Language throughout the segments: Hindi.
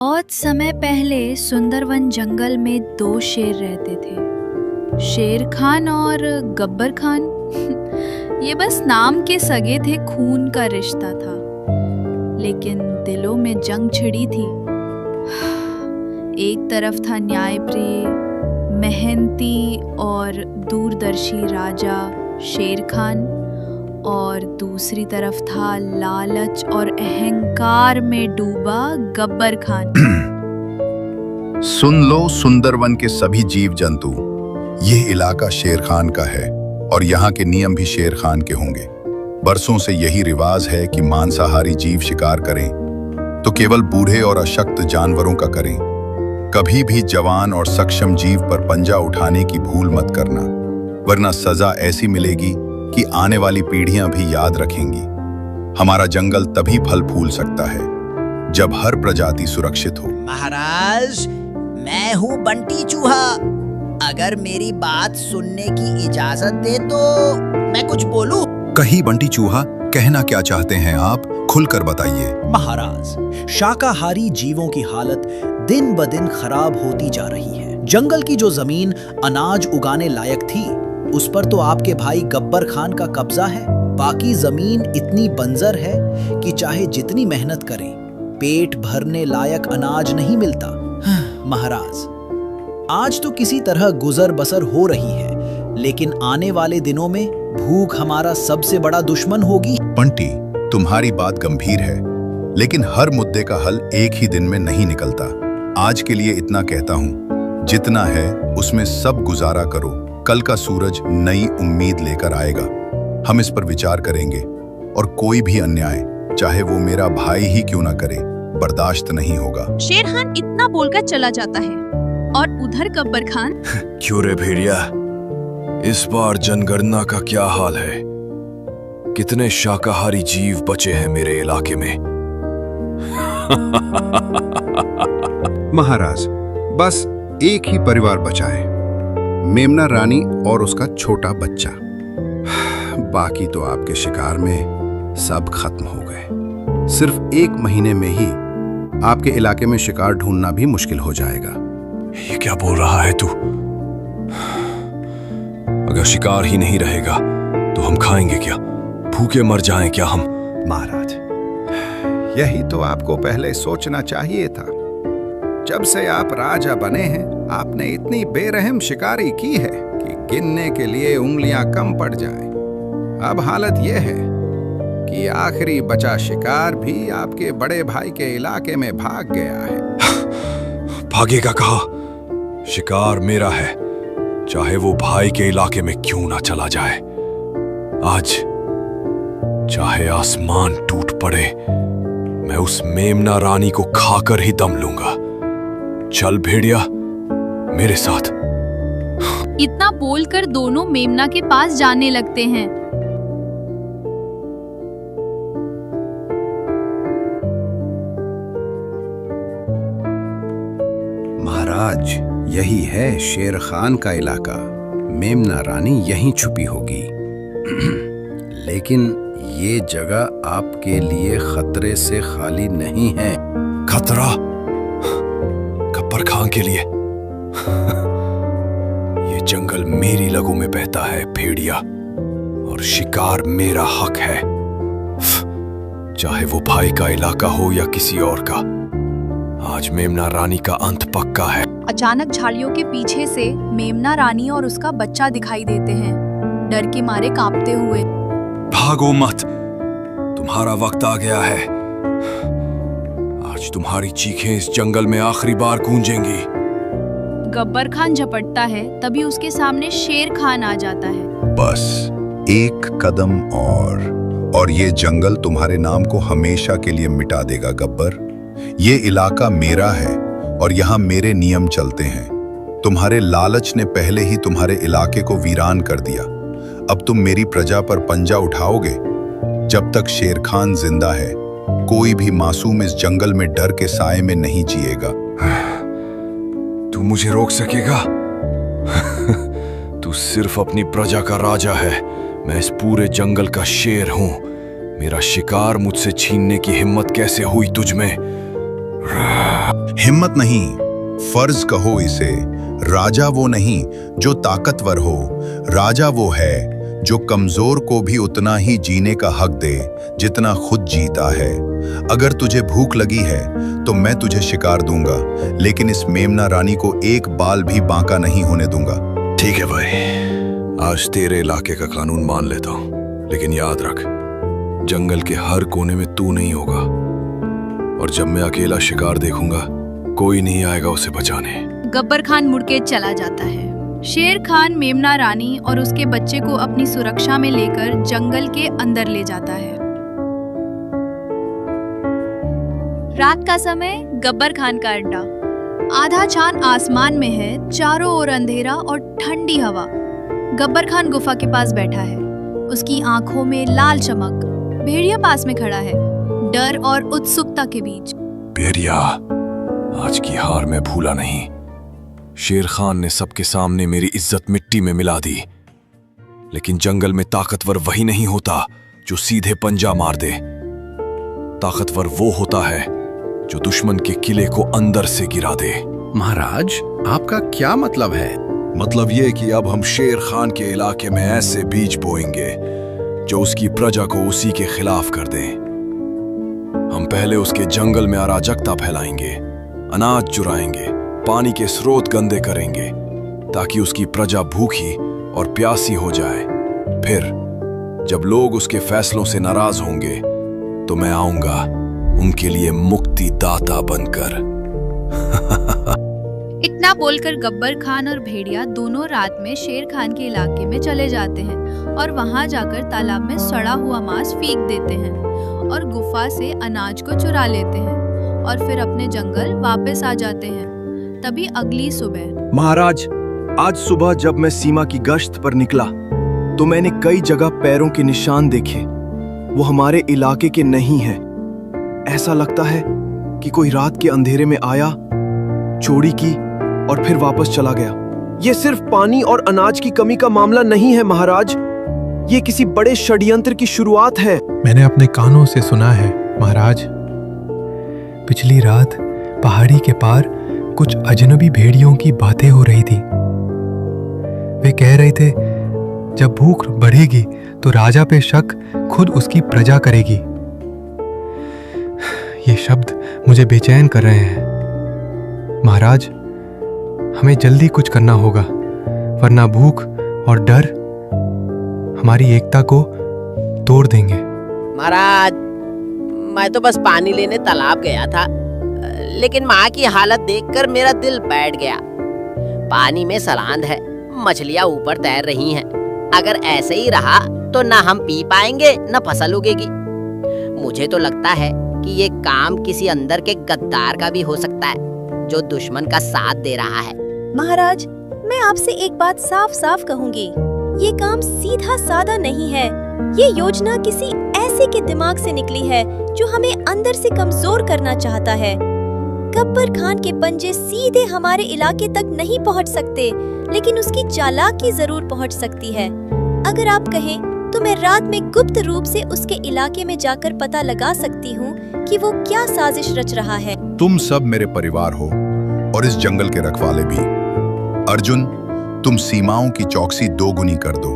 बहुत समय पहले सुंदरवन जंगल में दो शेर रहते थे, शेर खान और गब्बर खान। ये बस नाम के सगे थे, खून का रिश्ता था, लेकिन दिलों में जंग छिड़ी थी। एक तरफ था न्यायप्रिय, मेहनती और दूरदर्शी राजा शेर खान, और दूसरी तरफ था लालच और अहंकार में डूबा गब्बर खान। सुन लो सुंदरवन के सभी जीव जंतु, ये इलाका शेर खान का है और यहाँ के नियम भी शेर खान के होंगे। बरसों से यही रिवाज है कि मांसाहारी जीव शिकार करें तो केवल बूढ़े और अशक्त जानवरों का करें। कभी भी जवान और सक्षम जीव पर पंजा उठाने की भूल मत करना, वरना सजा ऐसी मिलेगी कि आने वाली पीढ़ियां भी याद रखेंगी। हमारा जंगल तभी फल फूल सकता है जब हर प्रजाति सुरक्षित हो। महाराज, मैं हूँ बंटी चूहा। अगर मेरी बात सुनने की इजाजत दे तो मैं कुछ बोलूं? कही बंटी चूहा, कहना क्या चाहते हैं आप, खुलकर बताइए। महाराज, शाकाहारी जीवों की हालत दिन ब दिन खराब होती जा रही है। जंगल की जो जमीन अनाज उगाने लायक थी, उस पर तो आपके भाई गब्बर खान का कब्जा है। बाकी जमीन इतनी बंजर है कि चाहे जितनी मेहनत करें, पेट भरने लायक अनाज नहीं मिलता। महाराज, आज तो किसी तरह गुजर बसर हो रही है, लेकिन आने वाले दिनों में भूख हमारा सबसे बड़ा दुश्मन होगी। बंटी, तुम्हारी बात गंभीर है, लेकिन हर मुद्दे का हल एक ही दिन में नहीं निकलता। आज के लिए इतना कहता हूँ, जितना है उसमें सब गुजारा करो। कल का सूरज नई उम्मीद लेकर आएगा। हम इस पर विचार करेंगे और कोई भी अन्याय, चाहे वो मेरा भाई ही क्यों ना करे, बर्दाश्त नहीं होगा। शेर खान इतना बोलकर चला जाता है, और उधर गब्बर खान क्यों रे भेड़िया, इस बार जनगणना का क्या हाल है? कितने शाकाहारी जीव बचे हैं मेरे इलाके में? महाराज, बस एक ही परिवार बचा है, मेमना रानी और उसका छोटा बच्चा। बाकी तो आपके शिकार में सब खत्म हो गए। सिर्फ 1 महीने में ही आपके इलाके में शिकार ढूंढना भी मुश्किल हो जाएगा। ये क्या बोल रहा है तू? अगर शिकार ही नहीं रहेगा तो हम खाएंगे क्या? भूखे मर जाएं क्या हम? महाराज, यही तो आपको पहले सोचना चाहिए था। जब से आप राजा बने हैं, आपने इतनी बेरहम शिकारी की है कि गिनने के लिए उंगलियां कम पड़ जाएं। अब हालत यह है कि आखिरी बचा शिकार भी आपके बड़े भाई के इलाके में भाग गया है। भागेगा कहाँ? शिकार मेरा है, चाहे वो भाई के इलाके में क्यों ना चला जाए। आज चाहे आसमान टूट पड़े, मैं उस मेमना रानी को खाकर ही दम लूंगा। चल भेड़िया, मेरे साथ। इतना बोलकर दोनों मेमना के पास जाने लगते हैं। महाराज, यही है शेर खान का इलाका। मेमना रानी यहीं छुपी होगी। लेकिन ये जगह आपके लिए खतरे से खाली नहीं है। खतरा गब्बर खान के लिए? ये जंगल मेरी लगों में बहता है भेड़िया, और शिकार मेरा हक है, चाहे वो भाई का इलाका हो या किसी और का। आज मेमना रानी का अंत पक्का है। अचानक झाड़ियों के पीछे से मेमना रानी और उसका बच्चा दिखाई देते हैं, डर के मारे कांपते हुए। भागो मत, तुम्हारा वक्त आ गया है। आज तुम्हारी चीखें इस जंगल में आखिरी बार गूंजेंगी। गब्बर खान झपटता है, तभी उसके सामने शेर खान आ जाता है। बस एक कदम और ये जंगल तुम्हारे नाम को हमेशा के लिए मिटा देगा गब्बर। ये इलाका मेरा है और यहाँ मेरे नियम चलते हैं। तुम्हारे लालच ने पहले ही तुम्हारे इलाके को वीरान कर दिया। अब तुम मेरी प्रजा पर पंजा उठाओगे। जब तक शेर खान जिंदा है, कोई भी मासूम इस जंगल में डर के साए में नहीं जिएगा। तू मुझे रोक सकेगा? तू सिर्फ अपनी प्रजा का राजा है, मैं इस पूरे जंगल का शेर हूं। मेरा शिकार मुझसे छीनने की हिम्मत कैसे हुई तुझ में? हिम्मत नहीं, फर्ज कहो इसे। राजा वो नहीं जो ताकतवर हो, राजा वो है जो कमजोर को भी उतना ही जीने का हक दे जितना खुद जीता है। अगर तुझे भूख लगी है तो मैं तुझे शिकार दूंगा, लेकिन इस मेमना रानी को एक बाल भी बांका नहीं होने दूंगा। ठीक है भाई, आज तेरे इलाके का कानून मान लेता हूं, लेकिन याद रख, जंगल के हर कोने में तू नहीं होगा, और जब मैं अकेला शिकार देखूंगा कोई नहीं आएगा उसे बचाने। गब्बर खान मुड़ के चला जाता है। शेर खान मेमना रानी और उसके बच्चे को अपनी सुरक्षा में लेकर जंगल के अंदर ले जाता है। रात का समय, गब्बर खान का अड्डा। आधा चांद आसमान में है, चारों ओर अंधेरा और ठंडी हवा। गब्बर खान गुफा के पास बैठा है, उसकी आंखों में लाल चमक। भेड़िया पास में खड़ा है, डर और उत्सुकता के बीच। भेड़िया, आज की हार मैं भूला नहीं। शेर खान ने सबके सामने मेरी इज्जत मिट्टी में मिला दी, लेकिन जंगल में ताकतवर वही नहीं होता जो सीधे पंजा मार दे। ताकतवर वो होता है जो दुश्मन के किले को अंदर से गिरा दे। महाराज, आपका क्या मतलब है? मतलब ये कि अब हम शेर खान के इलाके में ऐसे बीज बोएंगे जो उसकी प्रजा को उसी के खिलाफ कर दें। हम पहले उसके जंगल में अराजकता फैलाएंगे, अनाज चुराएंगे, पानी के स्रोत गंदे करेंगे, ताकि उसकी प्रजा भूखी और प्यासी हो जाए। फिर जब लोग उसके फैसलों से नाराज होंगे तो मैं आऊंगा उनके लिए मुक्ति दाता बनकर। इतना बोलकर गब्बर खान और भेड़िया दोनों रात में शेर खान के इलाके में चले जाते हैं और वहां जाकर तालाब में सड़ा हुआ मांस फेंक देते हैं और गुफा से अनाज को चुरा लेते हैं और फिर अपने जंगल वापस आ जाते हैं। तभी अगली सुबह। महाराज, आज सुबह जब मैं सीमा की गश्त पर निकला तो मैंने कई जगह पैरों के निशान देखे। वो हमारे इलाके के नहीं हैं। ऐसा लगता है कि कोई रात के अंधेरे में आया, चोरी की और फिर वापस चला गया। ये सिर्फ पानी और अनाज की कमी का मामला नहीं है महाराज, ये किसी बड़े षड्यंत्र की शुरुआत है। मैंने अपने कानों से सुना है महाराज। पिछली रात पहाड़ी के पार कुछ अजनबी भेड़ियों की बातें हो रही थी। वे कह रहे थे जब भूख बढ़ेगी तो राजा पे शक खुद उसकी प्रजा करेगी। ये शब्द मुझे बेचैन कर रहे हैं। महाराज, हमें जल्दी कुछ करना होगा, वरना भूख और डर हमारी एकता को तोड़ देंगे। महाराज, मैं तो बस पानी लेने तालाब गया था, लेकिन माँ की हालत देखकर मेरा दिल बैठ गया। पानी में सलांद है, मछलियाँ ऊपर तैर रही हैं। अगर ऐसे ही रहा तो ना हम पी पाएंगे न फसल उगेगी। मुझे तो लगता है कि ये काम किसी अंदर के गद्दार का भी हो सकता है जो दुश्मन का साथ दे रहा है। महाराज, मैं आपसे एक बात साफ साफ कहूंगी, ये काम सीधा साधा नहीं है। ये योजना किसी ऐसे के दिमाग से निकली है जो हमें अंदर से कमजोर करना चाहता है। गब्बर खान के पंजे सीधे हमारे इलाके तक नहीं पहुंच सकते, लेकिन उसकी चालाकी जरूर पहुंच सकती है। अगर आप कहें तो मैं रात में गुप्त रूप से उसके इलाके में जाकर पता लगा सकती हूँ कि वो क्या साजिश रच रहा है। तुम सब मेरे परिवार हो और इस जंगल के रखवाले भी। अर्जुन, तुम सीमाओं की चौकसी दोगुनी कर दो।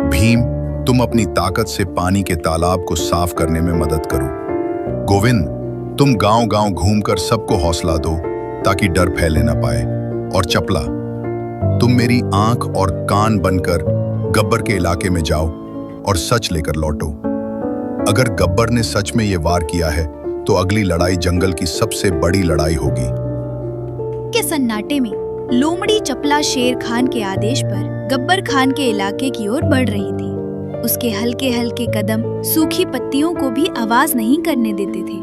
भीम, तुम अपनी ताकत से पानी के तालाब को साफ करने में मदद करो। गोविंद, तुम गांव-गांव घूमकर सबको हौसला दो ताकि डर फैले न पाए। और चपला, तुम मेरी आंख और कान बनकर गब्बर के इलाके में जाओ और सच लेकर लौटो। अगर गब्बर ने सच में ये वार किया है तो अगली लड़ाई जंगल की सबसे बड़ी लड़ाई होगी। के सन्नाटे में लोमड़ी चपला शेर खान के आदेश पर गब्बर खान के इलाके की ओर बढ़ रही थी। उसके हल्के हल्के कदम सूखी पत्तियों को भी आवाज नहीं करने देते थे।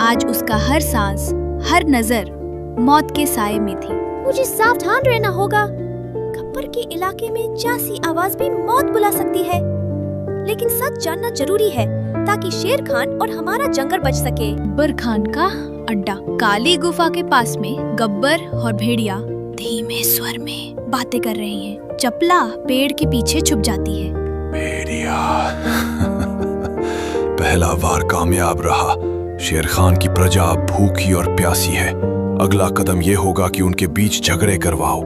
आज उसका हर सांस, हर नजर मौत के साए में थी। मुझे सावधान रहना होगा। गब्बर के इलाके में जैसी आवाज भी मौत बुला सकती है, लेकिन सच जानना जरूरी है ताकि शेर खान और हमारा जंगल बच सके। गब्बर खान का अड्डा। काली गुफा के पास में गब्बर और भेड़िया धीमे स्वर में बातें कर रही हैं। चपला पेड़ के पीछे छुप जाती है। भेड़िया, पहला वार कामयाब रहा। शेर खान की प्रजा भूखी और प्यासी है। अगला कदम यह होगा कि उनके बीच झगड़े करवाओ।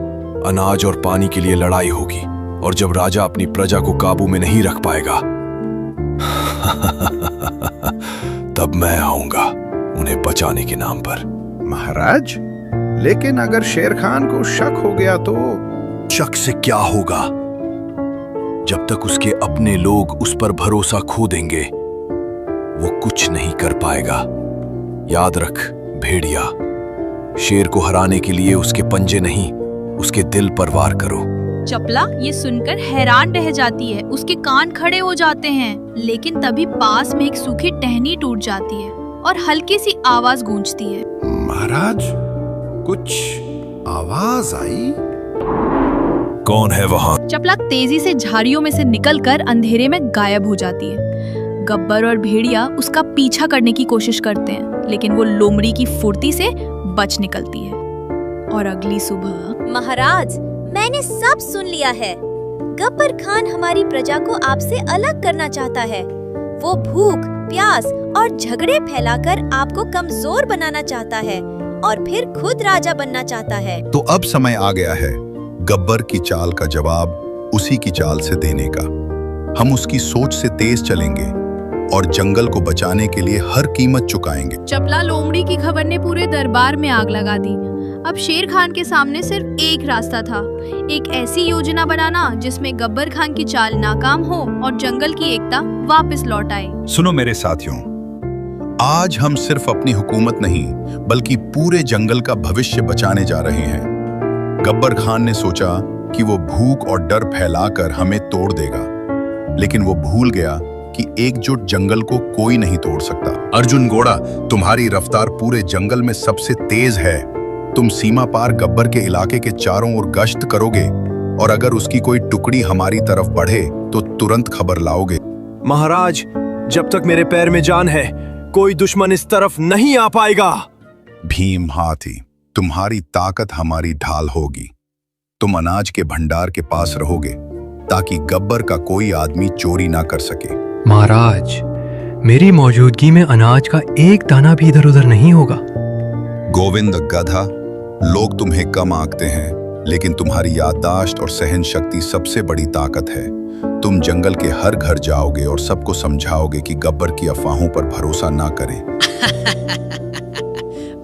अनाज और पानी के लिए लड़ाई होगी, और जब राजा अपनी प्रजा को काबू में नहीं रख पाएगा तब मैं आऊंगा उन्हें बचाने के नाम पर। महाराज, लेकिन अगर शेर खान को शक हो गया तो? शक से क्या होगा? जब तक उसके अपने लोग उस पर भरोसा खो देंगे, वो कुछ नहीं कर पाएगा। याद रख भेड़िया, शेर को हराने के लिए उसके पंजे नहीं, उसके दिल पर वार करो। चपला ये सुनकर हैरान रह जाती है, उसके कान खड़े हो जाते हैं। लेकिन तभी पास में एक सूखी टहनी टूट जाती है और हल्की सी आवाज गूंजती है। महाराज, कुछ आवाज आई। कौन है वहां? चपला तेजी से झाड़ियों में से निकलकर अंधेरे में गायब हो जाती है। गब्बर और भेड़िया उसका पीछा करने की कोशिश करते हैं, लेकिन वो लोमड़ी की फुर्ती से बच निकलती है। और अगली सुबह। महाराज, मैंने सब सुन लिया है। गब्बर खान हमारी प्रजा को आपसे अलग करना चाहता है। वो भूख, प्यास और झगड़े फैलाकर आपको कमजोर बनाना चाहता है और फिर खुद राजा बनना चाहता है। तो अब समय आ गया है गब्बर की चाल का जवाब उसी की चाल से देने का। हम उसकी सोच से तेज चलेंगे और जंगल को बचाने के लिए हर कीमत चुकाएंगे। चपला लोमड़ी की खबर ने पूरे दरबार में आग लगा दी। अब शेर खान के सामने सिर्फ एक रास्ता था, एक ऐसी योजना बनाना जिसमें गब्बर खान की चाल नाकाम हो और जंगल की एकता वापस लौट आए। सुनो मेरे साथियों, आज हम सिर्फ अपनी हुकूमत नहीं बल्कि पूरे जंगल का भविष्य बचाने जा रहे हैं। गब्बर खान ने सोचा कि वो भूख और डर फैलाकर हमें तोड़ देगा, लेकिन वो भूल गया कि एकजुट जंगल को कोई नहीं तोड़ सकता। अर्जुन घोड़ा, तुम्हारी रफ्तार पूरे जंगल में सबसे तेज है। तुम सीमा पार गब्बर के इलाके के चारों ओर गश्त करोगे और अगर उसकी कोई टुकड़ी हमारी तरफ बढ़े तो तुरंत खबर लाओगे। महाराज, जब तक मेरे पैर में जान है, कोई दुश्मन इस तरफ नहीं आ पाएगा। भीम हाथी, तुम्हारी ताकत हमारी ढाल होगी। तुम अनाज के भंडार के पास रहोगे ताकि गब्बर का कोई आदमी चोरी ना कर सके। महाराज, मेरी मौजूदगी में अनाज का एक दाना भी इधर उधर नहीं होगा। गोविंद गधा, लोग तुम्हें कम आंकते हैं, लेकिन तुम्हारी याददाश्त और सहन शक्ति सबसे बड़ी ताकत है। तुम जंगल के हर घर जाओगे और सबको समझाओगे कि गब्बर की अफवाहों पर भरोसा ना करें।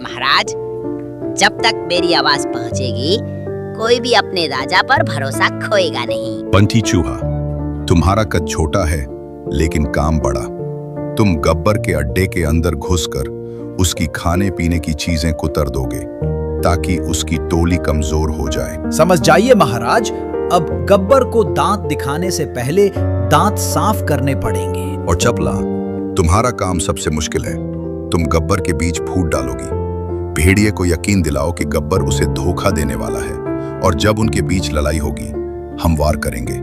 महाराज, जब तक मेरी आवाज पहुंचेगी, कोई भी अपने राजा पर भरोसा खोएगा नहीं। पंटी चूहा, तुम्हारा कद छोटा है लेकिन काम बड़ा। तुम गब्बर के अड्डे के अंदर घुसकर उसकी खाने पीने की चीजें कुतर दोगे ताकि उसकी टोली कमजोर हो जाए। समझ जाइए महाराज, अब गब्बर को दांत दिखाने से पहले दांत साफ करने पड़ेंगे। और चपला, तुम्हारा काम सबसे मुश्किल है। तुम गब्बर के बीच फूट डालोगी। भेड़िए को यकीन दिलाओ कि गब्बर उसे धोखा देने वाला है और जब उनके बीच लड़ाई होगी हम वार करेंगे।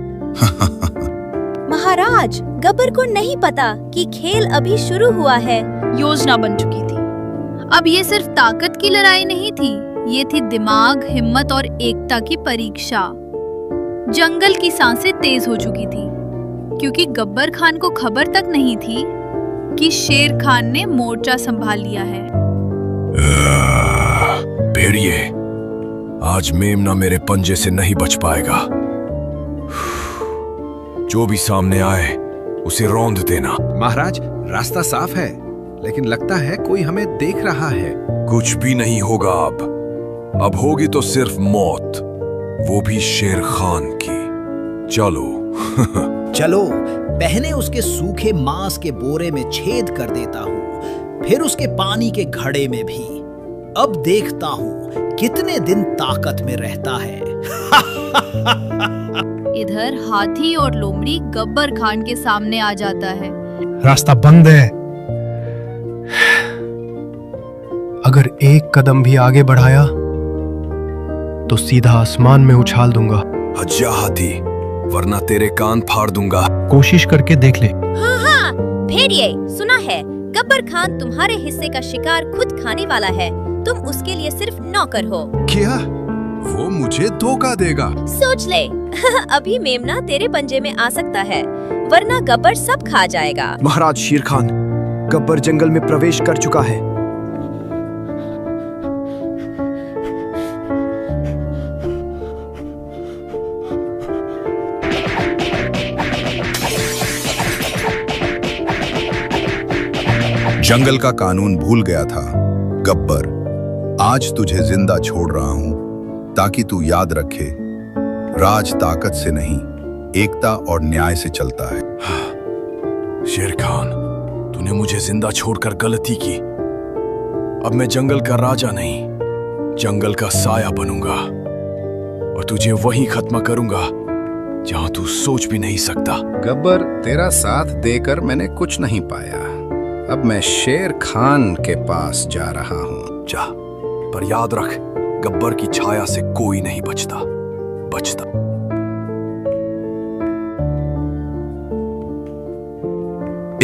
महाराज, गब्बर को नहीं पता कि खेल अभी शुरू हुआ है। योजना बन चुकी थी। अब ये सिर्फ ताकत की लड़ाई नहीं थी, ये थी दिमाग, हिम्मत और एकता की परीक्षा। जंगल की सांसें तेज हो चुकी थी क्योंकि गब्बर खान को खबर तक नहीं थी कि शेर खान ने मोर्चा संभाल लिया है। भेड़िए, आज मेमना मेरे पंजे से नहीं बच पाएगा। जो भी सामने आए उसे रौंद देना। महाराज, रास्ता साफ है, लेकिन लगता है कोई हमें देख रहा है। कुछ भी नहीं होगा अब होगी तो सिर्फ मौत, वो भी शेर खान की। चलो। चलो, पहले उसके सूखे मांस के बोरे में छेद कर देता हूँ, फिर उसके पानी के घड़े में भी। अब देखता हूँ कितने दिन ताकत में रहता है। इधर हाथी और लोमड़ी गब्बर खान के सामने आ जाता है। रास्ता बंद है। अगर एक कदम भी आगे बढ़ाया तो सीधा आसमान में उछाल दूंगा। हज्जा हाथी, वरना तेरे कान फाड़ दूंगा। कोशिश करके देख ले। हाँ, भेड़िए, सुना है गब्बर खान तुम्हारे हिस्से का शिकार खुद खाने वाला है। तुम उसके लिए सिर्फ नौकर हो। क्या वो मुझे धोखा देगा? सोच ले। अभी मेमना तेरे पंजे में आ सकता है, वरना गब्बर सब खा जाएगा। महाराज शेर खान, गब्बर जंगल में प्रवेश कर चुका है। जंगल का कानून भूल गया था। गब्बर, आज तुझे जिंदा छोड़ रहा हूं ताकि तू याद रखे, राज ताकत से नहीं, एकता और न्याय से चलता है। शेर खान, तूने मुझे जिंदा छोड़कर गलती की। अब मैं जंगल का राजा नहीं, जंगल का साया बनूंगा और तुझे वहीं खत्म करूंगा जहां तू सोच भी नहीं सकता। गब्बर, तेरा साथ देकर मैंने कुछ नहीं पाया। अब मैं शेर खान के पास जा रहा हूं। जा, पर याद रख, गब्बर की छाया से कोई नहीं बचता।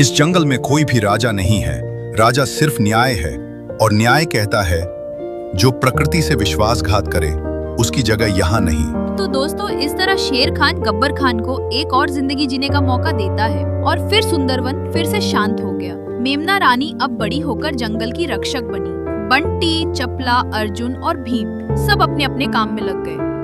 इस जंगल में कोई भी राजा नहीं है, राजा सिर्फ न्याय है। और न्याय कहता है जो प्रकृति से विश्वासघात करे उसकी जगह यहाँ नहीं। तो दोस्तों, इस तरह शेर खान गब्बर खान को एक और जिंदगी जीने का मौका देता है और फिर सुंदरवन फिर से शांत हो गया। मेमना रानी अब बड़ी होकर जंगल की रक्षक बनी। बंटी, चपला, अर्जुन और भीम सब अपने अपने काम में लग गए।